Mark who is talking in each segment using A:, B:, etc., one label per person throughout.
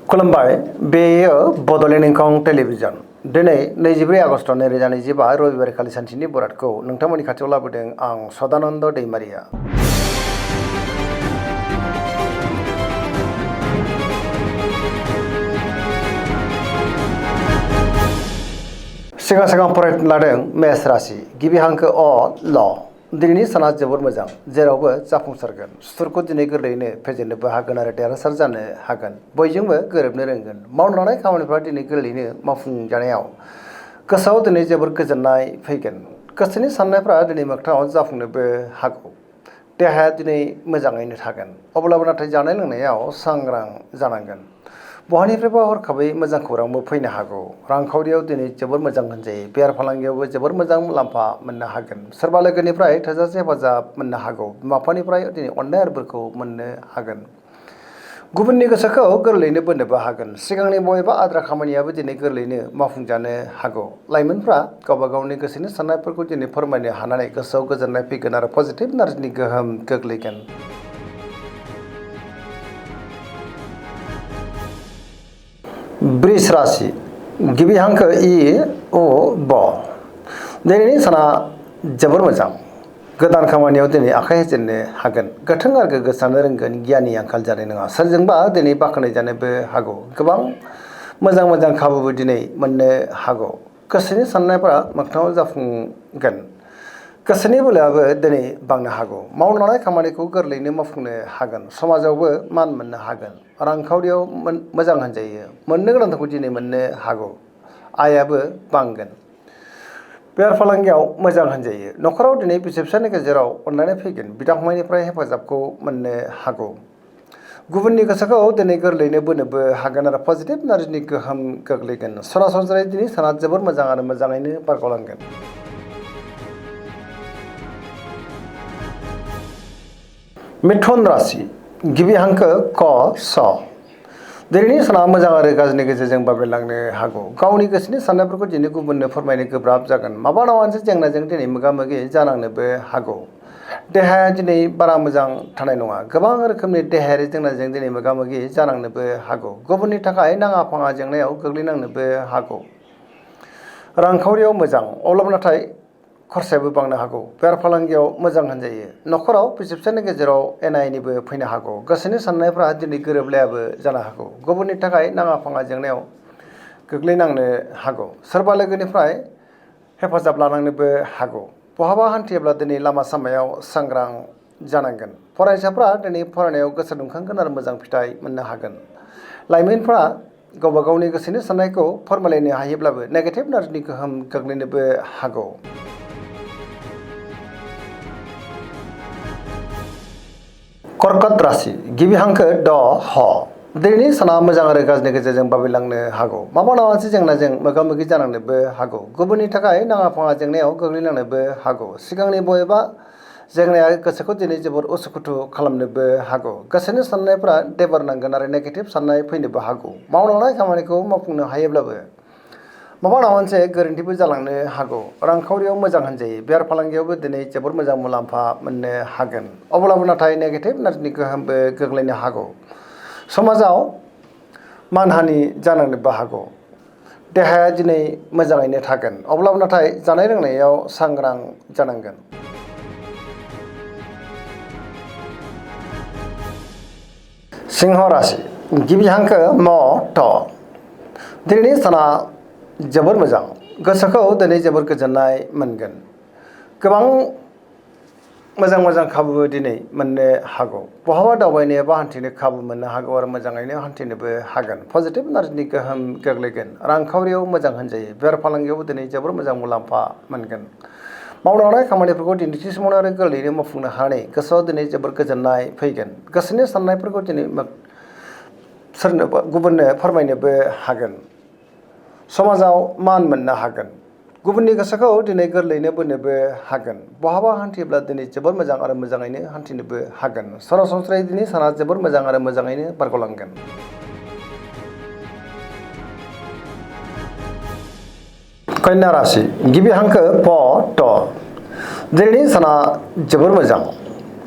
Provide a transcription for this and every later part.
A: खुलुमबाय बेयो बड'लेण्ड इंखं टेलिभिजन दिनै 24 आगस्ट 2025 रबिबार खालि सानसेनि बरादखौ नोंथांमोननि खाथियाव लाबोदों आं सदानन्द दैमारिया। सिगां फरायनो लादों मेष राशि गिबि हांखो अ ल दिनैनि साना जोबोर मोजां जेरावबो जाफुंसारगोन सुथुरखौ दिनै गोरलैयैनो फेजेननोबो हागोन आरो देरहासार जानो हागोन बयजोंबो गोरोबनो रोंगोन मावनो लानाय खामानिफ्रा दिनै गोरलैयैनो मावफुंजानायाव गोसोआव दिनै जोबोर गोजोननाय फैगोन गोसोनि साननायफ्रा दिनै मोगथाङाव जाफुंनोबो हागौ देहाया दिनै मोजाङैनो थागोन अब्लाबो नाथाय जानाय लोंनायाव सांग्रां जानांगोन बहानिफ्रायबा हरखाबै मोजां खौरांबो फैनो हागौ रांखावरियाव दिनै जोबोर मोजां होनजायो बेफार फालांगियावबो जोबोर मोजां मुलाम्फा मोननो हागोन सोरबा लोगोनिफ्राय थोजासे हेफाजाब मोननो हागौ बिमा बिफानिफ्राय दिनै अननाय आरो बोरखौ मोननो हागोन गुबुननि गोसोखौ गोरलैयैनो बोनोबो हागोन सिगांनि बबेबा आद्रा खामानियाबो दिनै गोरलैयैनो मावफुंजानो हागौ लाइमोनफ्रा गावबा गावनि गोसोनि साननायफोरखौ दिनै फोरमायनो हानानै गोसोआव गोजोननाय फैगोन आरो पजिटिभ एनार्जिनि गोहोम गोग्लैगोन। वृष राशि गिबि हांखो इ अ ब दिनैनि साना जोबोर मोजां गोदान खामानियाव दिनै आखाइ होजेननो हागोन गोथों आरो गोग्गो साननो रोंगोन गियाननि आंखाल जानाय नङा सोरजोंबा दिनै बाख्नाय जानोबो हागौ गोबां मोजां खाबुबो दिनै मोननो हागौ गोसोनि साननायफोरा मोगथाङाव जाफुंगोन गोसोनि बोलोआबो दिनै बांनो हागौ मावनो लानाय खामानिखौ गोरलैयैनो मावफुंनो हागोन समाजावबो मान मोननो हागोन रांखावरियाव मोजां होनजायो मोननो गोनांखौ दिनै मोननो हागौ आयाबो बांगोन बेफार फालांगियाव मोजां होनजायो न'खराव दिनै बिसि फिसायनि गेजेराव अनलायनाय फैगोन बिदा फंबायनिफ्राय हेफाजाबखौ मोननो हागौ गुबुननि गोसोखौ दिनै गोरलैयैनो बोनोबो हागोन आरो पजिटिभ एनार्जिनि गोहोम गोग्लैगोन सरासनस्रायै दिनै साना जोबोर मोजां आरो मोजाङैनो बारग'लांगोन। मिथुन राशि गिबि हांखो क स दिनैनि साना मोजां आरो गाज्रिनि गेजेरजों बाबेरलांनो हागौ गावनि गोसोनि साननायफोरखौ दिनै गुबुननो फोरमायनो गोब्राब जागोन माबा मोनसे जेंनाजों दिनै मोगा मोगि जानांनोबो हागौ देहाया दिनै बारा मोजां थानाय नङा गोबां रोखोमनि देहायारि जेंनाजों दिनै मोगा मोगि जानांनोबो हागौ गुबुननि थाखाय नाङा फाङा जेंनायाव गोग्लैनांनोबो हागौ रांखावरियाव मोजां अब्लाबो नाथाय खरसायाबो बांनो हागौ बेफार फालांगियाव मोजां होनजायो न'खराव बिसि फिसायनि गेजेराव एना एनिबो फैनो हागौ गोसोनि साननायफ्रा दिनै गोरोबलायाबो जानो हागौ गुबुननि थाखाय नाङा फाङा जेंनायाव गोग्लैनांनो हागौ सोरबा लोगोनिफ्राय हेफाजाब लानांनोबो हागौ बहाबा हान्थियोब्ला दिनै लामा सामायाव सांग्रां जानांगोन फरायसाफ्रा दिनै फरायनायाव गोसो दुंखांगोन आरो मोजां फिथाइ मोननो हागोन लाइमोनफ्रा गावबा गावनि गोसोनि साननायखौ फोरमायलायनो हायोब्लाबो नेगेटिभ एनार्जिनि गोहोम गोग्लैनोबो हागौ। कर्कट राशि गिबि हांखो ड ह दिनैनि साना मोजां आरो गाज्रिनि गेजेरजों बाबेरलांनो हागौ माबा मोनसे जेंनाजों मोगा मोगि जानांनोबो हागौ गुबुननि थाखाय नाङा फाङा जेंनायाव गोग्लैनांनोबो हागौ सिगांनि बबेबा जेंनाया गोसोखौ दिनै जोबोर उसुखुथु खालामनोबो हागौ गोसोनि साननायफ्रा देबार नांगोन आरो नेगेटिभ साननाय फैनोबो हागौ मावनो लानाय खामानिखौ मावफुंनो हायोब्लाबो माबा मोनसे गोरोन्थिबो जालांनो हागौ रांखावरियाव मोजां होनजायो बेफार फालांगियावबो दिनै जोबोर मोजां मुलाम्फा मोननो हागोन अब्लाबो नाथाय नेगेटिभ एनार्जिनि गोहोमबो गोग्लैनो हागौ समाजाव मानहानि जानांनोबो हागौ देहाया दिनै मोजाङैनो थागोन अब्लाबो नाथाय जानाय लोंनायाव सांग्रां जानांगोन। सिंह राशि गिबि हांखो म थ दिनैनि साना जोबोर मोजां गोसोखौ दिनै जोबोर गोजोननाय मोनगोन गोबां मोजां खाबुबो दिनै मोननो हागौ बहाबा दावबायनो एबा हान्थिनो खाबु मोननो हागौ आरो मोजाङैनो हान्थिनोबो हागोन पजिटिभ एनार्जिनि गोहोम गोग्लैगोन रांखावरियाव मोजां होनजायो बेफार फालांगियावबो दिनै जोबोर मोजां मुलाम्फा मोनगोन मावनो लानाय खामानिफोरखौ दिन्थि समावनो आरो गोरलैयैनो मावफुंनो हानानै गोसोआव दिनै जोबोर गोजोननाय फैगोन गोसोनि साननायफोरखौ दिनै सोरनोबा गुबुननो फोरमायनोबो हागोन समाजाव मान मोननो हागोन गुबुननि गोसोखौ दिनै गोरलैयैनो बोनोबो हागोन बहाबा हान्थियोब्ला दिनै जोबोर मोजां आरो मोजाङैनो हान्थिनोबो हागोन सरासनस्रायै दिनै साना जोबोर मोजां आरो मोजाङैनो बारग'लांगोन। कन्या राशि गिबि हांखो प ट दिनैनि साना जोबोर मोजां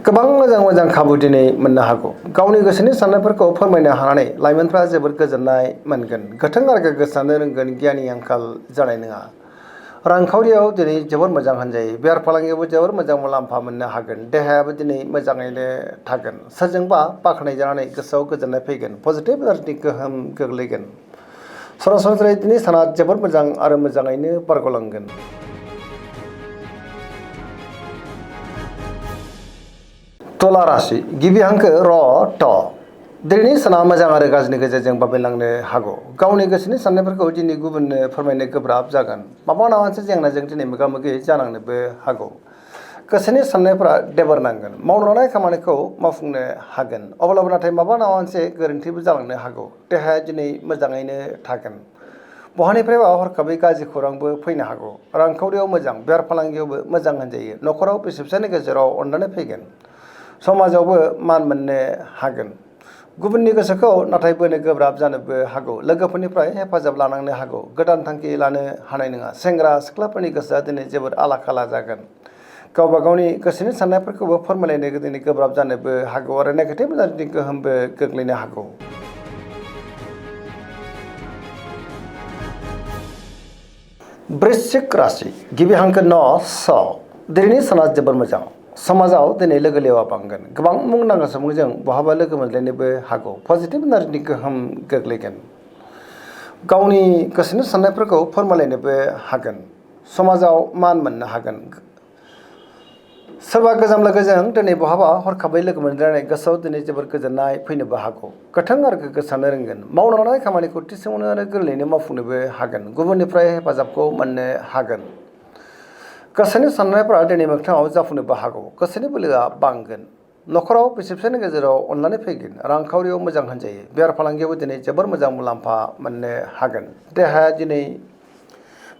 A: गोबां मोजां खाबु दिनै मोननो हागौ गावनि गोसोनि साननायफोरखौ फोरमायनो हानानै लाइमोनफ्रा जोबोद गोजोननाय मोनगोन गोथों आरो गोग्गो साननो रोंगोन गियाननि आंखाल जानाय नङा रांखावरियाव दिनै जोबोर मोजां होनजायो बेफार फालांगियावबो जोबोर मोजां मुलाम्फा मोननो हागोन देहायाबो दिनै मोजाङैनो थागोन सोरजोंबा बाख्नायजानानै गोसोआव गोजोननाय फैगोन पजिटिभ एनार्जिनि गोहोम गोग्लैगोन सरासनस्रायै दिनै साना जोबोर मोजां आरो मोजाङैनो बारग'लांगोन तुला राशि गिबि हांखो र ट दिनैनि साना मोजां आरो गाज्रिनि गेजेरजों बाबेनलांनो हागौ गावनि गोसोनि साननायफोरखौ दिनै गुबुननो फोरमायनो गोब्राब जागोन माबा मोनसे जेंनाजों दिनै मोगा मोगि जानांनोबो हागौ गोसोनि साननायफोरा देबोरनांगोन मावनो लानाय खामानिखौ मावफुंनो हागोन अब्लाबो नाथाय माबा मोनसे गोरोन्थिबो जालांनो हागौ देहाया दिनै मोजाङैनो थागोन बहानिफ्रायबा हरखाबै गाज्रि खौरांबो फैनो हागौ रांखावरियाव मोजां बेफार फालांगियावबो मोजां होनजायो न'खराव बिसि फिसायनि गेजेराव अननानै फैगोन समाजावबो मान मोननो हागोन गुबुननि गोसोखौ नाथाय बोनो गोब्राब जानोबो हागौ लोगोफोरनिफ्राय हेफाजाब लानांनो हागौ गोदान थांखि लानो हानाय नङा सेंग्रा सिख्लाफोरनि गोसोआ दिनै जोबोद आला खाला जागोन गावबा गावनि गोसोनि साननायफोरखौबो फोरमायलायनो दिनै गोब्राब जानोबो हागौ आरो नेगेटिभ एनार्जिनि गोहोमबो गोग्लैनो हागौ वृश्चिक राशि गिबि हांखो न स दिनैनि साना जोबोर मोजां समाजाव दिनै लोगो लेवा बांगोन गोबां मुंदांखा सुबुंजों बहाबा लोगो मोनलायनोबो हागौ पजिटिभ एनार्जिनि गोहोम गोग्लैगोन गावनि गोसोनि साननायफोरखौ फोरमायलायनोबो हागोन समाजाव मान मोननो हागोन सोरबा गोजाम लोगोजों दिनै बहाबा हरखाबै लोगो मोनलायनानै गोसोआव दिनै जोबोर गोजोननाय फैनोबो हागौ गोथों आरो गोग्गो साननो रोंगोन मावनो लानाय खामानिखौ थि समावनो आरो गोरलैयैनो मावफुंनोबो हागोन गुबुननिफ्राय हेफाजाबखौ मोननो हागोन गोसोनि साननायफोरा दिनै मोगथाङाव जाफुंनोबो हागौ गोसोनि बोलोआ बांगोन न'खराव बिसि फिसायनि गेजेराव अननानै फैगोन रांखावरियाव मोजां होनजायो बेफार फालांगियावबो दिनै जोबोर मोजां मुलाम्फा मोननो हागोन देहाया दिनै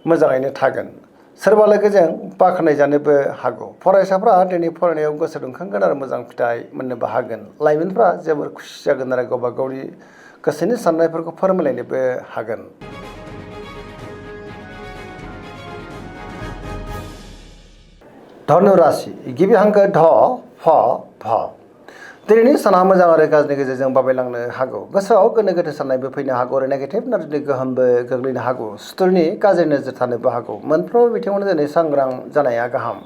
A: मोजाङैनो थागोन सोरबा लोगोजों बाख्नायजानोबो हागौ फरायसाफ्रा दिनै फरायनायाव गोसो दुंखांगोन आरो मोजां फिथाइ मोननोबो हागोन लाइमोनफ्रा जोबोर खुसि जागोन आरो गावबा गावनि गोसोनि साननायफोरखौ फोरमायलायनोबो हागोन धनु राशि गिबि हांखो ध फ भ दिनैनि साना मोजां आरो गाज्रिनि गेजेरजों बाबेनलांनो हागौ गोसोआव गोनो गोथो साननायबो फैनो हागौ आरो नेगेटिभ एनार्जिनि गोहोमबो गोग्लैनो हागौ सुथुरनि गाज्रि नोजोर थानोबो हागौ मोनफ्रोमबो बिथिङावनो दिनै सांग्रां जानाया गाहाम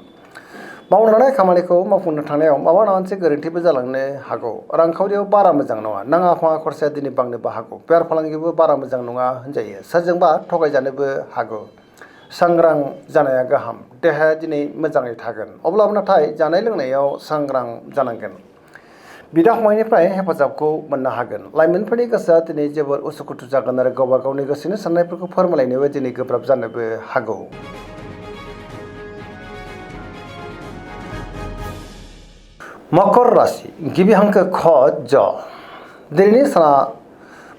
A: मावनो लानाय खामानिखौ मावफुंनो थांनायाव माबा मोनसे गोरोन्थिबो जालांनो हागौ रांखावरियाव बारा मोजां नङा नाङा फाङा खरसाया दिनै बांनोबो हागौ बेफार फालांगियावबो बारा मोजां नङा होनजायो सोरजोंबा थगायजानोबो हागौ सांग्रां जानाया गाहाम देहाया दिनै मोजाङै थागोन अब्लाबो नाथाय जानाय लोंनायाव सांग्रां जानांगोन बिदा फंबायनिफ्राय हेफाजाबखौ मोननो हागोन लाइमोनफोरनि गोसोआ दिनै जोबोर उसुखुथु जागोन आरो गावबा गावनि गोसोनि साननायफोरखौ फोरमायलायनोबो दिनै गोब्राब जानोबो हागौ मकर राशि गिबि हांखो ख ज दिनैनि साना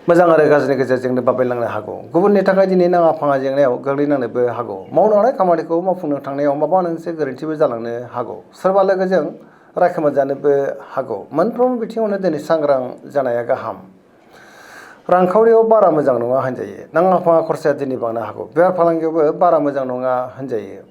A: मोजां आरो गाज्रिनि गेजेरजोंनो बाबेनलांनो हागौ गुबुननि थाखाय दिनै नाङा फाङा जेंनायाव गोग्लैनांनोबो हागौ मावनो लानाय खामानिखौ मावफुंनो थांनायाव माबा मोनसे गोरोन्थिबो जालांनो हागौ सोरबा लोगोजों रायखोमाजानोबो हागौ मोनफ्रोमबो बिथिङावनो दिनै सांग्रां जानाया गाहाम रांखावरियाव बारा मोजां नङा होनजायो नाङा फाङा खरसाया दिनै बांनो हागौ बेफार फालांगियावबो बारा मोजां नङा होनजायो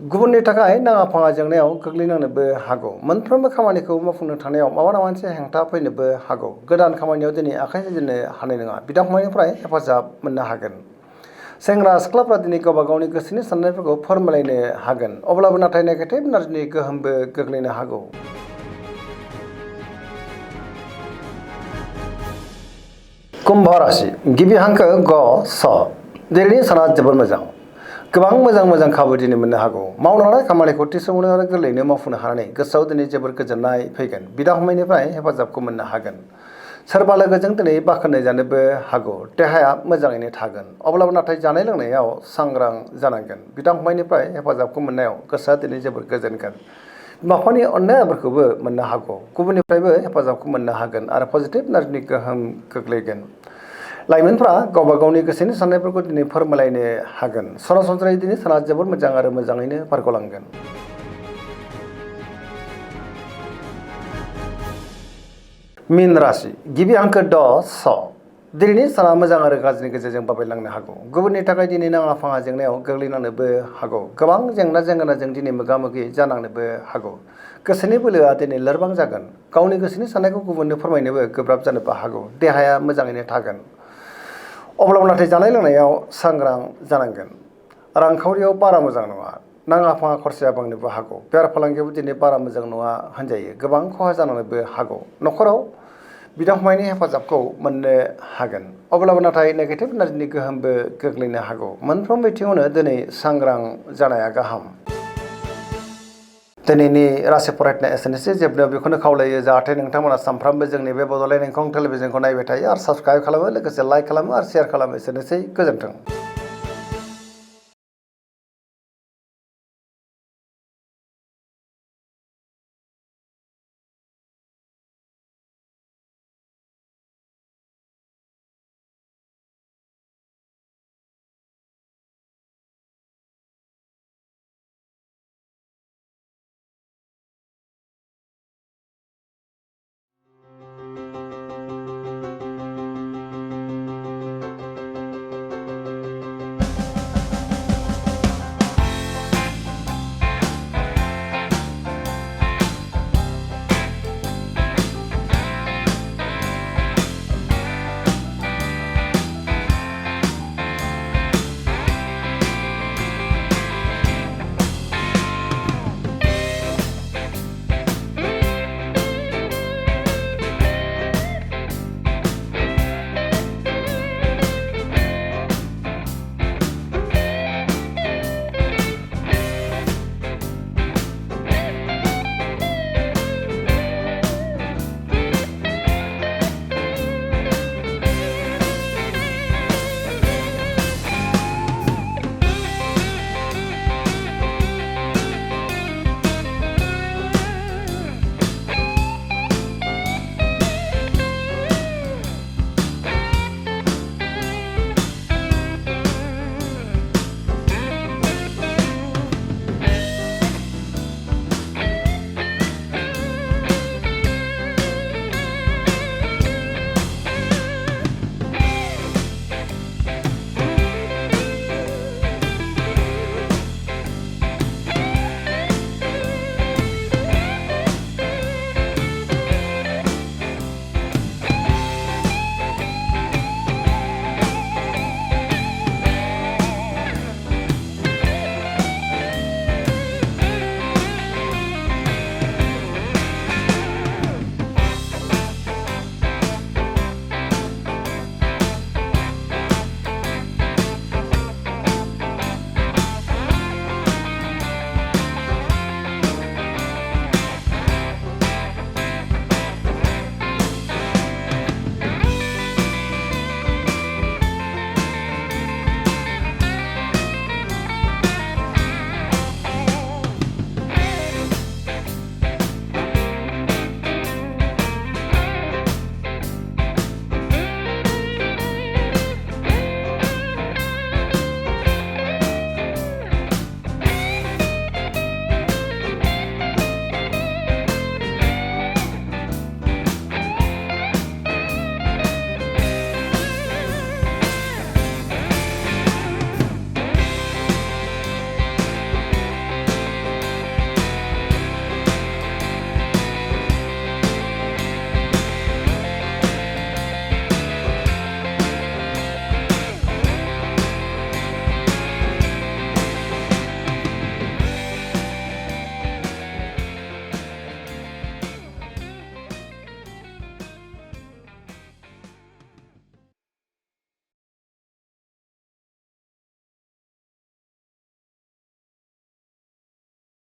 A: गुबुननि थाखाय नाङा फाङा जेंनायाव गोग्लैनांनोबो हागौ मोनफ्रोमबो खामानिखौ मावफुंनो थांनायाव माबा मोनसे हेंथा फैनोबो हागौ गोदान खामानियाव दिनै आखाइ होजेननो हानाय नङा बिदा फंबायनिफ्राय हेफाजाब मोननो हागोन सेंग्रा सिख्लाफ्रा दिनै गावबा गावनि गोसोनि साननायफोरखौ फोरमायलायनो हागोन अब्लाबो नाथाय नेगेटिभ एनार्जिनि गोहोमबो गोग्लैनो हागौ कुम्भ राशि गिबि हांखो ग स दिनैनि साना जोबोर मोजां गोबां मोजां खाबु दिनै मोननो हागौ मावनो लानाय खामानिखौ थि समावनो आरो गोरलैयैनो मावफुंनो हानानै गोसोआव दिनै जोबोर गोजोननाय फैगोन बिदा फंबायनिफ्राय हेफाजाबखौ मोननो हागोन सोरबा लोगोजों दिनै बाख्नायजानोबो हागौ देहाया मोजाङैनो थागोन अब्लाबो नाथाय जानाय लोंनायाव सांग्रां जानांगोन बिदा फंबायनिफ्राय हेफाजाबखौ मोननायाव गोसोआ दिनै जोबोर गोजोनगोन बिमा बिफानि अननायफोरखौबो मोननो हागौ गुबुननिफ्रायबो हेफाजाबखौ मोननो हागोन आरो पजिटिभ एनार्जिनि गोहोम गोग्लैगोन लाइमोनफ्रा गावबा गावनि गोसोनि साननायफोरखौ दिनै फोरमायलायनो हागोन सरासनस्रायै दिनै साना जोबोर मोजां आरो मोजाङैनो बारग'लांगोन मीन राशि गिबि हांखो ड स दिनैनि साना मोजां आरो गाज्रिनि गेजेरजों बाबेलांनो हागौ। गुबुननि थाखाय दिनै नाङा फाङा जेंनायाव गोग्लैनांनोबो हागौ। गोबां जेंना जेंगोनाजों दिनै मोगा मोगि जानांनोबो हागौ। गोसोनि बोलोआ दिनै लोरबां जागोन। गावनि गोसोनि साननायखौ गुबुननो फोरमायनोबो गोब्राब जानोबो हागौ। देहाया मोजाङैनो थागोन। अब्लाबो नाथाय जानाय लोंनायाव सांग्रां जानांगोन। रांखावरियाव बारा मोजां नङा। नाङा फाङा खरसाया बांनोबो हागौ। बेफार फालांगियावबो दिनै बारा मोजां नङा होनजायो। गोबां खहा जानांनोबो हागौ। न'खराव बिदा फंबायनि हेफाजाबखौ मोननो हागोन। अब्लाबो नाथाय नेगेटिभ एनार्जिनि गोहोमबो गोग्लैनो हागौ। मोनफ्रोम बिथिङावनो दिनै सांग्रां जानाया गाहाम। दिनैनि राशि फरायनाय एसेनोसै। जोबनायाव बेखौनो खावलायो जाहाथे नोंथांमोना सानफ्रामबो जोंनि बे बड'लेण्ड इंखं टेलिभिजनखौ नायबाय थायो आरो साबस्क्राइब खालामो, लोगोसे लाइक खालामो आरो शेयार खालामो। एसेनोसै, गोजोन्थों।